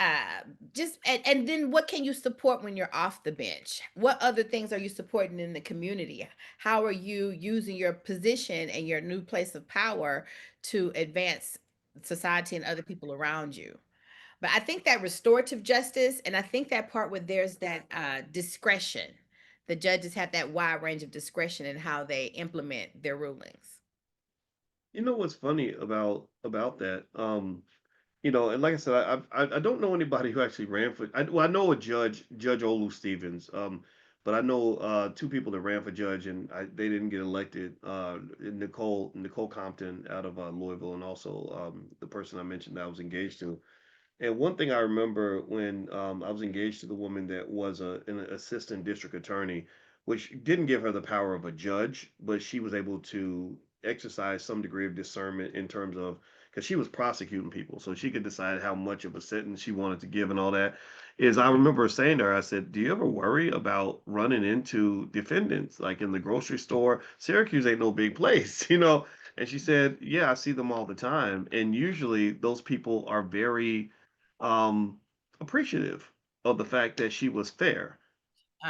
uh just and then what can you support when you're off the bench? What other things are you supporting in the community? How are you using your position and your new place of power to advance society and other people around you? But I think that restorative justice, and I think that part where there's that discretion, the judges have that wide range of discretion in how they implement their rulings. You know what's funny about that? You know, and like I said, I don't know anybody who actually ran for. Well, I know a judge, Judge Olu Stevens. But I know two people that ran for judge, and they didn't get elected. Nicole Compton out of Louisville, and also the person I mentioned that I was engaged to. And one thing I remember when I was engaged to the woman that was an assistant district attorney, which didn't give her the power of a judge, but she was able to exercise some degree of discernment in terms of, because she was prosecuting people, so she could decide how much of a sentence she wanted to give and all that. Is I remember saying to her, I said, "Do you ever worry about running into defendants like in the grocery store? Syracuse ain't no big place, you know." And she said, "Yeah, I see them all the time, and usually those people are very um, appreciative of the fact that she was fair.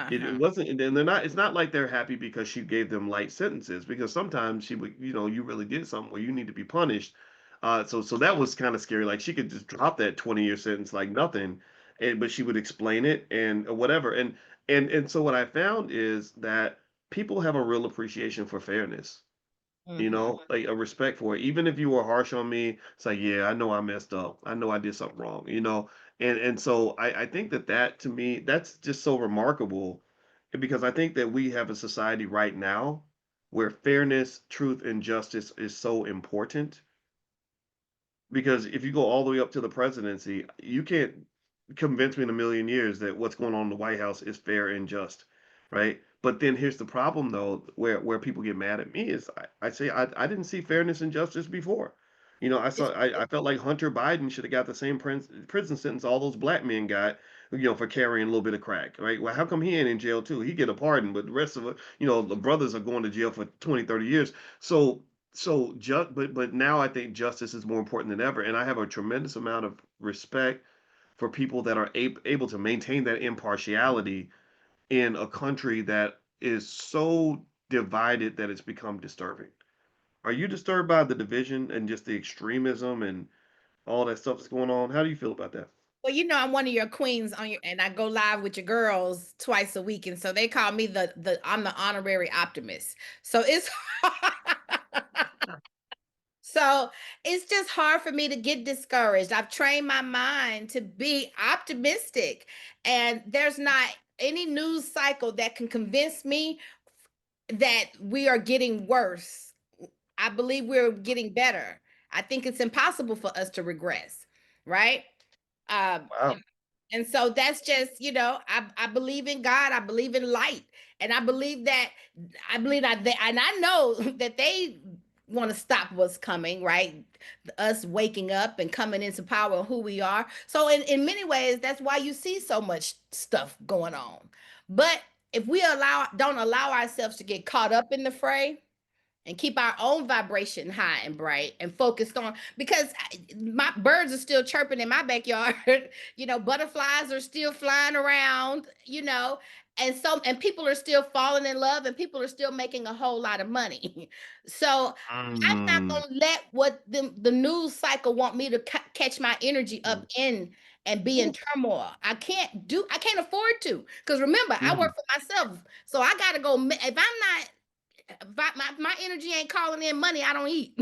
It Uh-huh. wasn't, and then they're not. It's not like they're happy because she gave them light sentences. Because sometimes she would, you know, you really did something where you need to be punished. So that was kind of scary. Like she could just drop that 20-year sentence like nothing, and but she would explain it and whatever. And so what I found is that people have a real appreciation for fairness, you Hmm. know, like a respect for it. Even if you were harsh on me, it's like, yeah, I know I messed up. I know I did something wrong, you know. And so I think that to me, that's just so remarkable because I think that we have a society right now where fairness, truth, and justice is so important. Because if you go all the way up to the presidency, you can't convince me in a million years that what's going on in the White House is fair and just, right? But then here's the problem, though, where people get mad at me is I say I didn't see fairness and justice before. You know, I felt like Hunter Biden should have got the same prison sentence all those black men got, you know, for carrying a little bit of crack, right? Well, how come he ain't in jail too? He get a pardon, but the rest of it, you know, the brothers are going to jail for 20, 30 years. So but now I think justice is more important than ever, and I have a tremendous amount of respect for people that are able to maintain that impartiality in a country that is so divided that it's become disturbing. Are you disturbed by the division and just the extremism and all that stuff that's going on? How do you feel about that? Well, I'm one of your queens on your, and I go live with your girls twice a week, and so they call me the I'm the honorary optimist. So it's so it's just hard for me to get discouraged. I've trained my mind to be optimistic, and there's not any news cycle that can convince me that we are getting worse. I believe we're getting better. I think it's impossible for us to regress, right? Um, Wow. and so that's just, I believe in God, I believe in light, and I believe that and I know that they want to stop what's coming, right? Us waking up and coming into power of who we are. So in many ways, that's why you see so much stuff going on. But if we don't allow ourselves to get caught up in the fray, and keep our own vibration high and bright and focused on, because my birds are still chirping in my backyard. Butterflies are still flying around, and people are still falling in love, and people are still making a whole lot of money. So I'm not Mm. gonna let what the news cycle want me to catch my energy up in and be in Mm. turmoil. I can't afford to, because remember, I work Mm. for myself, so I gotta go. If I'm not, if my energy ain't calling in money, I don't eat.